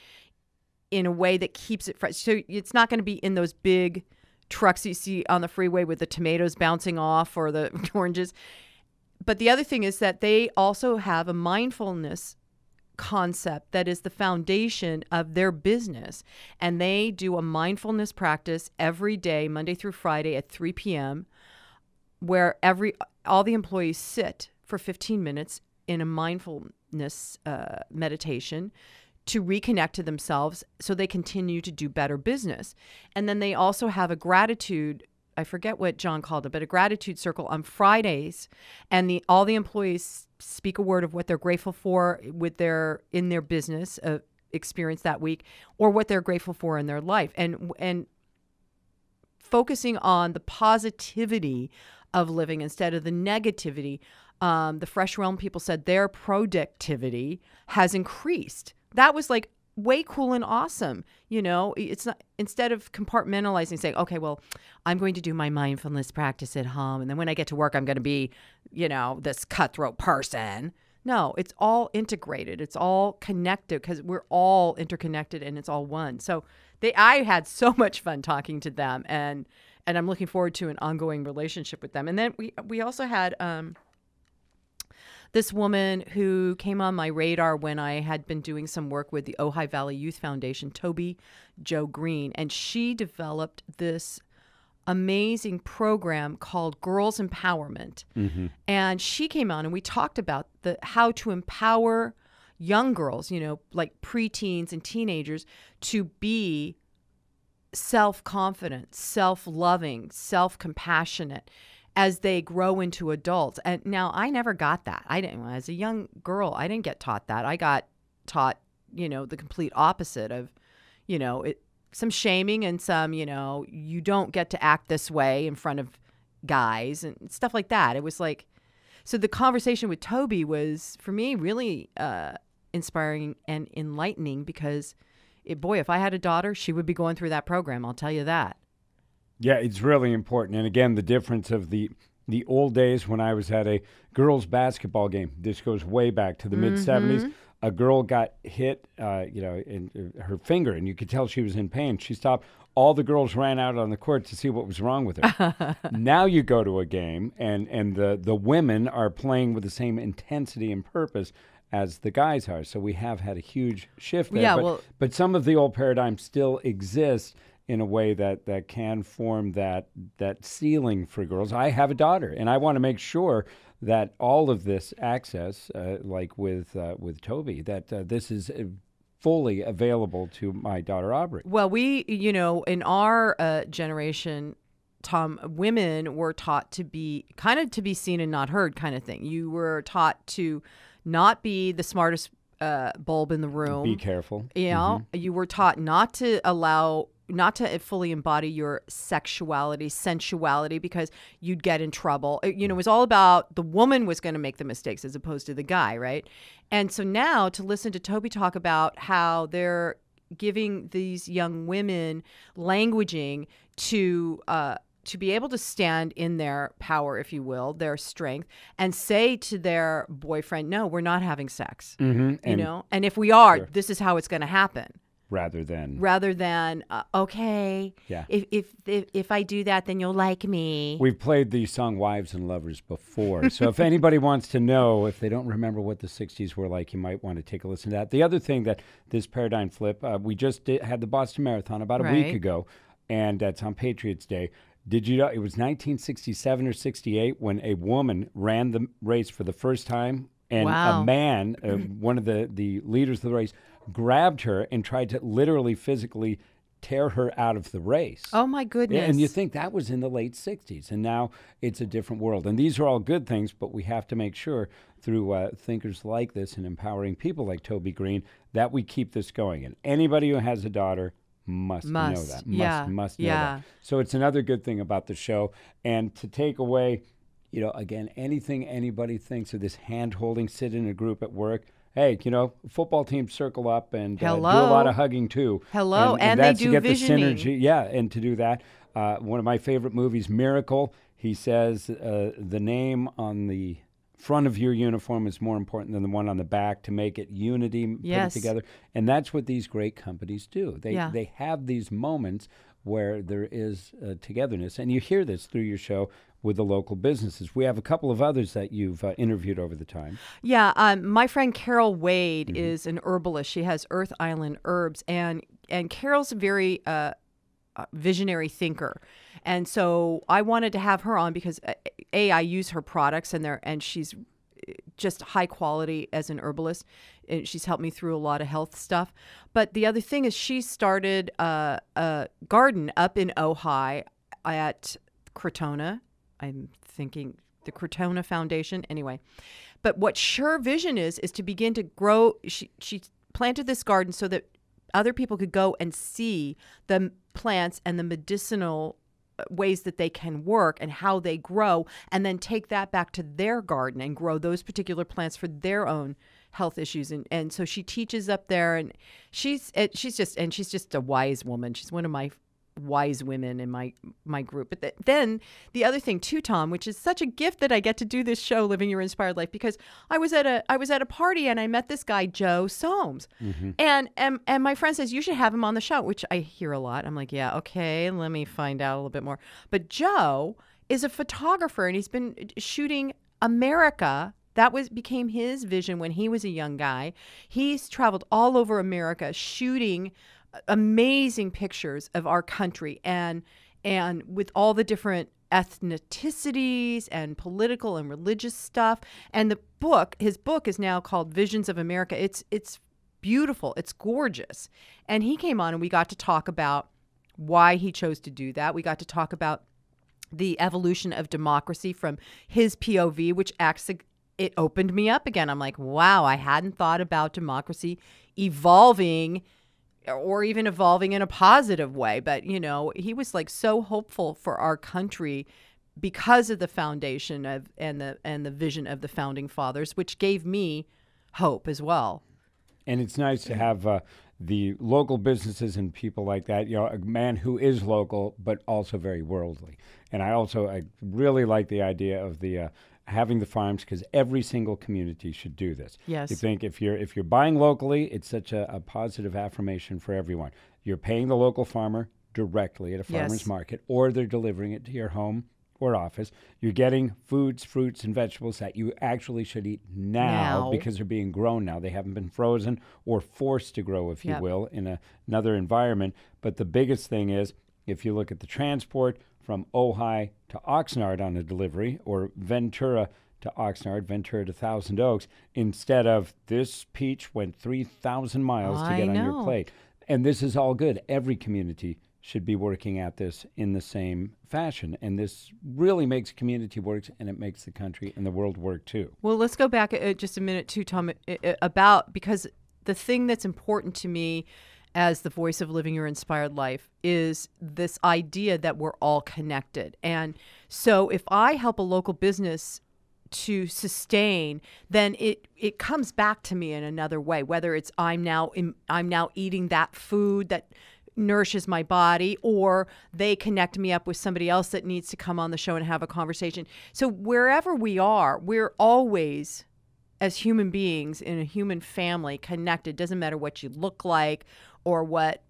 in a way that keeps it fresh. So it's not going to be in those big trucks you see on the freeway with the tomatoes bouncing off or the oranges. But the other thing is that they also have a mindfulness concept that is the foundation of their business. And they do a mindfulness practice every day, Monday through Friday at 3 p.m., where all the employees sit for 15 minutes in a mindfulness meditation to reconnect to themselves so they continue to do better business. And then they also have a gratitude, I forget what John called it, but a gratitude circle on Fridays, and all the employees speak a word of what they're grateful for in their business experience that week, or what they're grateful for in their life, and focusing on the positivity of living instead of the negativity. The Fresh Realm people said their productivity has increased. That was like way cool and awesome. It's not, instead of compartmentalizing, saying, okay, well, I'm going to do my mindfulness practice at home, and then when I get to work, I'm going to be, this cutthroat person. No, it's all integrated. It's all connected because we're all interconnected and it's all one. So I had so much fun talking to them, and I'm looking forward to an ongoing relationship with them. And then we also had this woman who came on my radar when I had been doing some work with the Ojai Valley Youth Foundation, Toby Jo Green, and she developed this amazing program called Girls Empowerment. Mm-hmm. And she came on and we talked about how to empower young girls, like preteens and teenagers, to be self-confident, self-loving, self-compassionate as they grow into adults. And now I never got that. As a young girl, I didn't get taught that. I got taught, the complete opposite of, some shaming and some, you don't get to act this way in front of guys and stuff like that. It was like, so the conversation with Toby was, for me, really inspiring and enlightening, because boy, if I had a daughter, she would be going through that program. I'll tell you that. Yeah, it's really important. And again, the difference of the old days when I was at a girls' basketball game, this goes way back to the mid-'70s, a girl got hit, in her finger, and you could tell she was in pain. She stopped. All the girls ran out on the court to see what was wrong with her. Now you go to a game, and the women are playing with the same intensity and purpose as the guys are. So we have had a huge shift there. Yeah, but some of the old paradigms still exist in a way that can form that ceiling for girls. I have a daughter, and I want to make sure that all of this access, like with Toby, that this is fully available to my daughter Aubrey. Well, we, in our generation, Tom, women were taught to be seen and not heard kind of thing. You were taught to not be the smartest bulb in the room. Be careful. You were taught not to fully embody your sexuality, sensuality, because you'd get in trouble. It was all about the woman was going to make the mistakes as opposed to the guy, right? And so now to listen to Toby talk about how they're giving these young women languaging to be able to stand in their power, if you will, their strength, and say to their boyfriend, no, we're not having sex, and if we are, this is how it's going to happen. Rather than okay, yeah. If I do that, then you'll like me. We've played the song "Wives and Lovers" before, so if anybody wants to know, if they don't remember what the '60s were like, you might want to take a listen to that. The other thing that this paradigm flip, we just had the Boston Marathon about a week ago, and that's on Patriots Day. Did you know it was 1967 or 68 when a woman ran the race for the first time, and a man, one of the leaders of the race, grabbed her and tried to literally physically tear her out of the race. Oh, my goodness. And you think that was in the late 60s, and now it's a different world. And these are all good things, but we have to make sure through thinkers like this and empowering people like Toby Green that we keep this going. And anybody who has a daughter must know that. Must know that. So it's another good thing about the show. And to take away, again, anything anybody thinks of this hand-holding, sit in a group at work, hey, football teams circle up and do a lot of hugging too. And that's they do to get visioning. the synergy. Yeah, and to do that, one of my favorite movies, Miracle, he says the name on the front of your uniform is more important than the one on the back to make it unity, put it together. And that's what these great companies do. They have these moments where there is togetherness. And you hear this through your show with the local businesses. We have a couple of others that you've interviewed over the time. Yeah, my friend Carol Wade is an herbalist. She has Earth Island Herbs, and Carol's a very visionary thinker. And so I wanted to have her on because, I use her products, and she's just high quality as an herbalist. And she's helped me through a lot of health stuff. But the other thing is she started a garden up in Ojai at Crotona. I'm thinking the Crotona Foundation. Anyway, but what her vision is to begin to grow. She planted this garden so that other people could go and see the plants and the medicinal ways that they can work and how they grow, and then take that back to their garden and grow those particular plants for their own health issues. And so she teaches up there, and she's just a wise woman. She's one of my wise women in my group. But then the other thing too, Tom, which is such a gift that I get to do this show, Living Your Inspired Life, because I was at a party and I met this guy, Joe Soames. And my friend says, you should have him on the show, which I hear a lot. I'm like, yeah, okay, let me find out a little bit more. But Joe is a photographer, and he's been shooting America. That became his vision when he was a young guy. He's traveled all over America shooting amazing pictures of our country, and with all the different ethnicities and political and religious stuff. And his book is now called Visions of America. It's beautiful. It's gorgeous. And he came on and we got to talk about why he chose to do that. We got to talk about the evolution of democracy from his POV, which it opened me up again. I'm like, wow, I hadn't thought about democracy evolving or even evolving in a positive way. But, he was like so hopeful for our country because of the foundation and the vision of the founding fathers, which gave me hope as well. And it's nice to have the local businesses and people like that, a man who is local but also very worldly. And I really like the idea of the having the farms, because every single community should do this. Yes. You think if you're buying locally, it's such a positive affirmation for everyone. You're paying the local farmer directly at a farmer's market, or they're delivering it to your home or office. You're getting foods, fruits, and vegetables that you actually should eat now because they're being grown now. They haven't been frozen or forced to grow, if you will, in another environment. But the biggest thing is, if you look at the transport from Ojai to Oxnard on a delivery, or Ventura to Oxnard, Ventura to Thousand Oaks, instead of this peach went 3,000 miles to get on your plate. And this is all good. Every community should be working at this in the same fashion. And this really makes community work, and it makes the country and the world work too. Well, let's go back just a minute too, Tom, because the thing that's important to me as the voice of Living Your Inspired Life is this idea that we're all connected. And so if I help a local business to sustain, then it comes back to me in another way, whether it's I'm now eating that food that nourishes my body, or they connect me up with somebody else that needs to come on the show and have a conversation. So wherever we are, we're always, as human beings in a human family, connected. Doesn't matter what you look like or what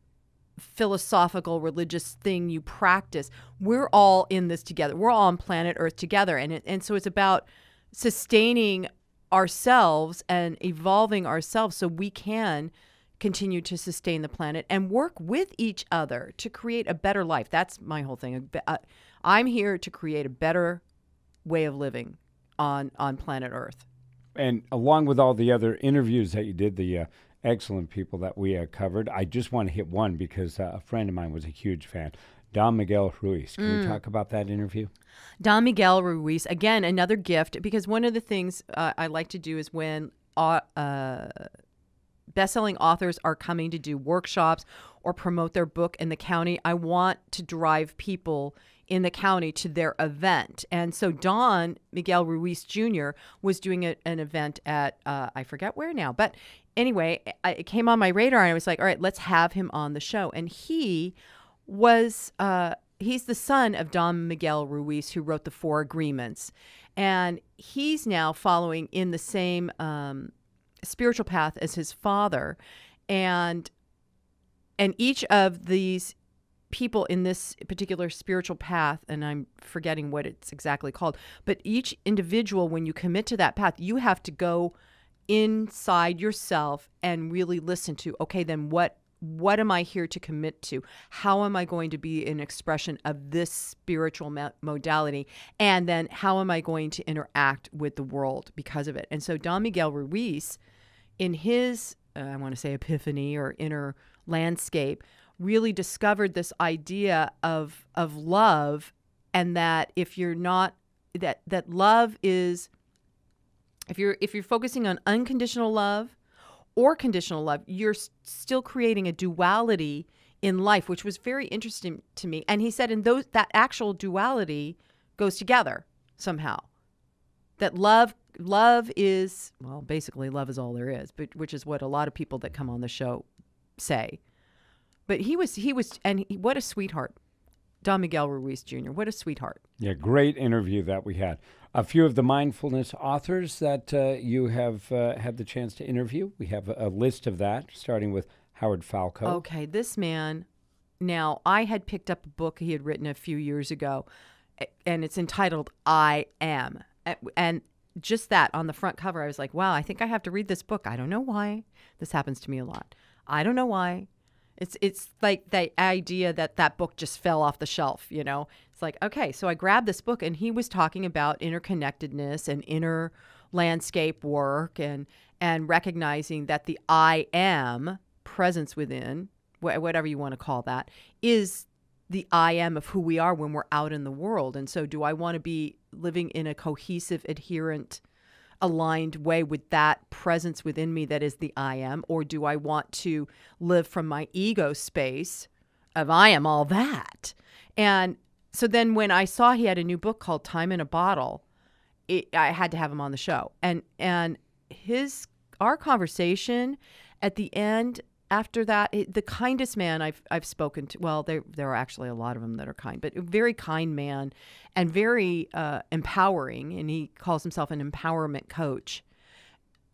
philosophical religious thing you practice. We're all in this together. We're all on planet Earth together. And so it's about sustaining ourselves and evolving ourselves so we can continue to sustain the planet and work with each other to create a better life. That's my whole thing. I'm here to create a better way of living on planet Earth. And along with all the other interviews that you did, the excellent people that we covered, I just want to hit one because a friend of mine was a huge fan, Don Miguel Ruiz. Can we talk about that interview? Don Miguel Ruiz, again, another gift, because one of the things I like to do is when best-selling authors are coming to do workshops or promote their book in the county, I want to drive people in the county to their event. And so Don Miguel Ruiz Jr. was doing an event at, I forget where now, but anyway, it came on my radar and I was like, all right, let's have him on the show. And he was, he's the son of Don Miguel Ruiz, who wrote the 4 Agreements. And he's now following in the same spiritual path as his father. And each of these people in this particular spiritual path, and I'm forgetting what it's exactly called, but each individual, when you commit to that path, you have to go inside yourself and really listen to, okay, then what am I here to commit to? How am I going to be an expression of this spiritual modality? And then how am I going to interact with the world because of it? And so Don Miguel Ruiz, in his, I want to say epiphany or inner landscape, really discovered this idea of love, and that if you're not, that love is, if you're focusing on unconditional love or conditional love, you're still creating a duality in life, which was very interesting to me. And he said, that actual duality goes together somehow. That love is, well, basically love is all there is, but which is what a lot of people that come on the show say. But what a sweetheart. Don Miguel Ruiz Jr., what a sweetheart. Yeah, great interview that we had. A few of the mindfulness authors that you have had the chance to interview. We have a list of that, starting with Howard Falco. Okay, this man, now I had picked up a book he had written a few years ago, and it's entitled I Am. And just that on the front cover, I was like, wow, I think I have to read this book. I don't know why. This happens to me a lot. I don't know why. It's like the idea that book just fell off the shelf, you know? It's like, okay, so I grabbed this book, and he was talking about interconnectedness and inner landscape work and recognizing that the I am, presence within, whatever you want to call that, is the I am of who we are when we're out in the world. And so do I want to be living in a cohesive, adherent, aligned way with that presence within me that is the I am, or do I want to live from my ego space of I am all that? And so then when I saw he had a new book called Time in a Bottle, I had to have him on the show. And our conversation at the end after that, the kindest man I've spoken to. Well, there are actually a lot of them that are kind, but a very kind man and very empowering. And he calls himself an empowerment coach,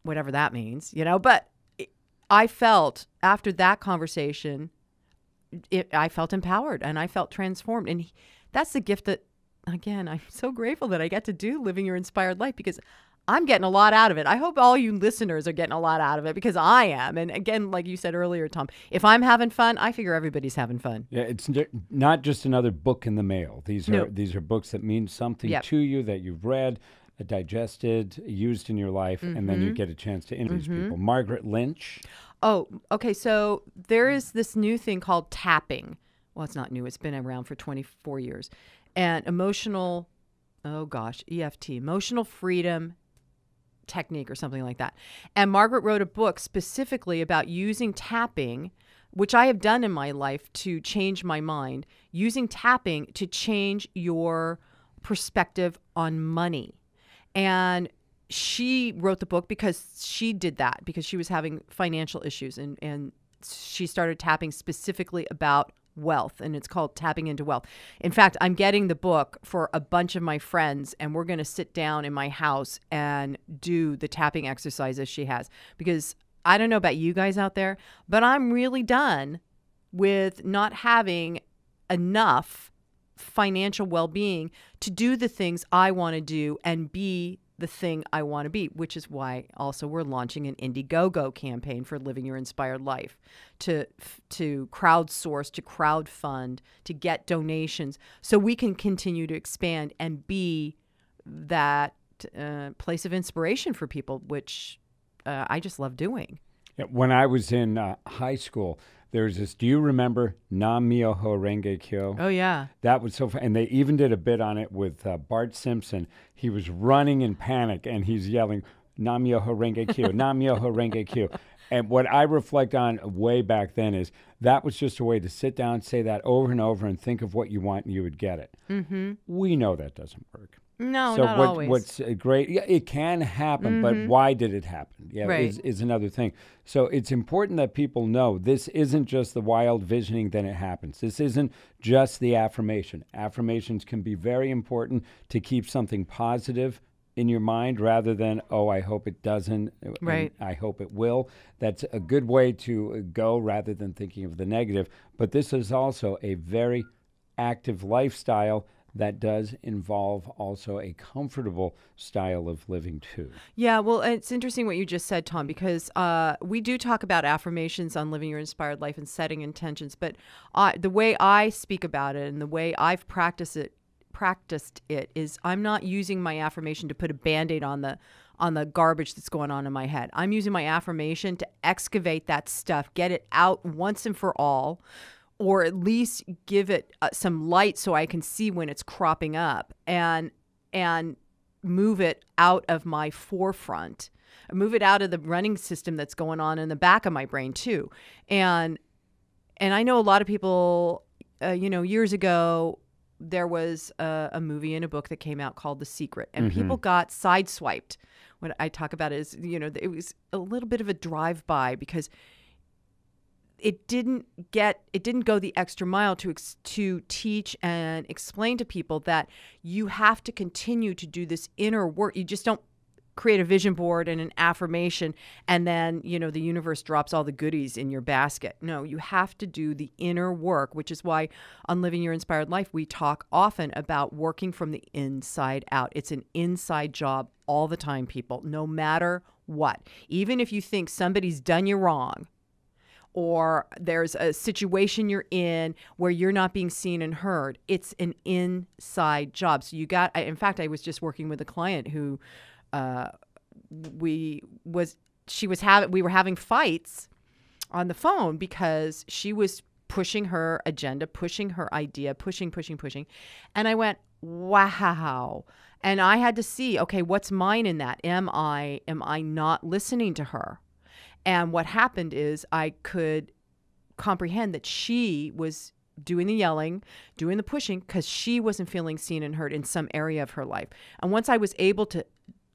whatever that means, But I felt after that conversation, I felt empowered and I felt transformed. And that's the gift that, again, I'm so grateful that I get to do Living Your Inspired Life, because I'm getting a lot out of it. I hope all you listeners are getting a lot out of it, because I am. And again, like you said earlier, Tom, if I'm having fun, I figure everybody's having fun. Yeah, it's not just another book in the mail. These are books that mean something to you, that you've read, digested, used in your life, and then you get a chance to introduce people. Margaret Lynch. Oh, okay. So there is this new thing called tapping. Well, it's not new. It's been around for 24 years. And EFT, emotional freedom technique or something like that. And Margaret wrote a book specifically about using tapping, which I have done in my life to change my mind, using tapping to change your perspective on money. And she wrote the book because she did that, because she was having financial issues, and she started tapping specifically about wealth, and it's called Tapping into Wealth. In fact, I'm getting the book for a bunch of my friends, and we're going to sit down in my house and do the tapping exercises she has, because I don't know about you guys out there, but I'm really done with not having enough financial well-being to do the things I want to do and be the thing I want to be, which is why also we're launching an Indiego-go campaign for Living Your Inspired Life, to crowdsource, to crowdfund, to get donations so we can continue to expand and be that place of inspiration for people, which I just love doing. Yeah, when I was in high school, there's this, do you remember Nam Myoho Renge Kyo? Oh, yeah. That was so fun. And they even did a bit on it with Bart Simpson. He was running in panic, and he's yelling, Nam Myoho Renge Kyo, Nam Myoho Renge Kyo. And what I reflect on way back then is that was just a way to sit down, say that over and over, and think of what you want, and you would get it. Mm-hmm. We know that doesn't work. No, so not always. What's great, yeah, it can happen, but why did it happen? Yeah, right. is another thing. So it's important that people know this isn't just the wild visioning, then it happens. This isn't just the affirmation. Affirmations can be very important to keep something positive in your mind rather than, oh, I hope it doesn't, right. I hope it will. That's a good way to go rather than thinking of the negative. But this is also a very active lifestyle that does involve also a comfortable style of living too. Yeah, well, it's interesting what you just said, Tom, because we do talk about affirmations on Living Your Inspired Life and setting intentions, but the way I speak about it and the way I've practiced it is I'm not using my affirmation to put a Band-Aid on the garbage that's going on in my head. I'm using my affirmation to excavate that stuff, get it out once and for all, or at least give it some light so I can see when it's cropping up, and move it out of my forefront, move it out of the running system that's going on in the back of my brain too. And I know a lot of people, years ago, there was a movie and a book that came out called The Secret, and people got sideswiped. What I talk about is, it was a little bit of a drive-by because it didn't go the extra mile to teach and explain to people that you have to continue to do this inner work. You just don't create a vision board and an affirmation and then, the universe drops all the goodies in your basket. No, you have to do the inner work, which is why on Living Your Inspired Life, we talk often about working from the inside out. It's an inside job all the time, people, no matter what. Even if you think somebody's done you wrong, or there's a situation you're in where you're not being seen and heard, it's an inside job. So in fact, I was just working with a client who we were having fights on the phone because she was pushing her agenda, pushing her idea, pushing. And I went, wow. And I had to see, okay, what's mine in that? Am I not listening to her? And what happened is I could comprehend that she was doing the yelling, doing the pushing, because she wasn't feeling seen and heard in some area of her life. And once I was able to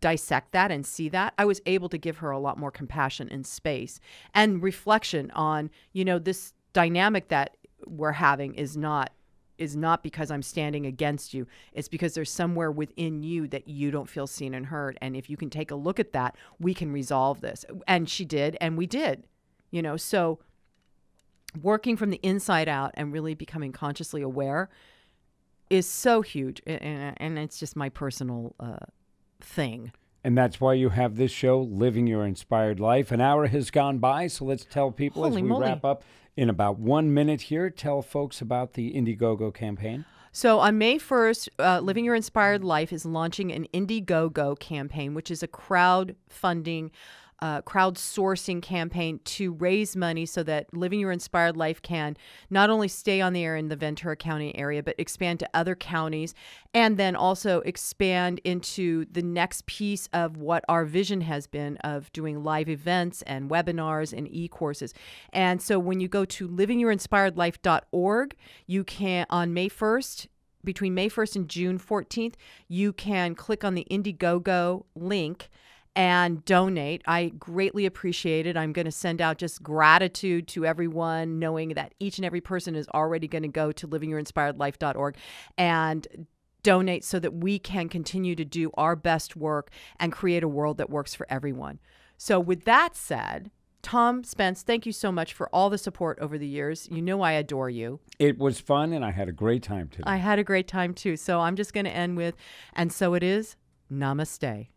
dissect that and see that, I was able to give her a lot more compassion and space and reflection on, this dynamic that we're having is not because I'm standing against you. It's because there's somewhere within you that you don't feel seen and heard. And if you can take a look at that, we can resolve this. And she did, and we did, so working from the inside out and really becoming consciously aware is so huge. And it's just my personal thing. And that's why you have this show, Living Your Inspired Life. An hour has gone by, so let's tell people as we wrap up in about 1 minute here. Tell folks about the Indiegogo campaign. So on May 1st, Living Your Inspired Life is launching an Indiegogo campaign, which is a crowdsourcing campaign to raise money so that Living Your Inspired Life can not only stay on the air in the Ventura County area, but expand to other counties, and then also expand into the next piece of what our vision has been of doing live events and webinars and e-courses. And so when you go to livingyourinspiredlife.org, you can, on May 1st, between May 1st and June 14th, you can click on the Indiegogo link and donate. I greatly appreciate it. I'm going to send out just gratitude to everyone, knowing that each and every person is already going to go to livingyourinspiredlife.org and donate so that we can continue to do our best work and create a world that works for everyone. So with that said, Tom, Spence, thank you so much for all the support over the years. You know I adore you. It was fun, and I had a great time today. I had a great time, too. So I'm just going to end with, and so it is, namaste.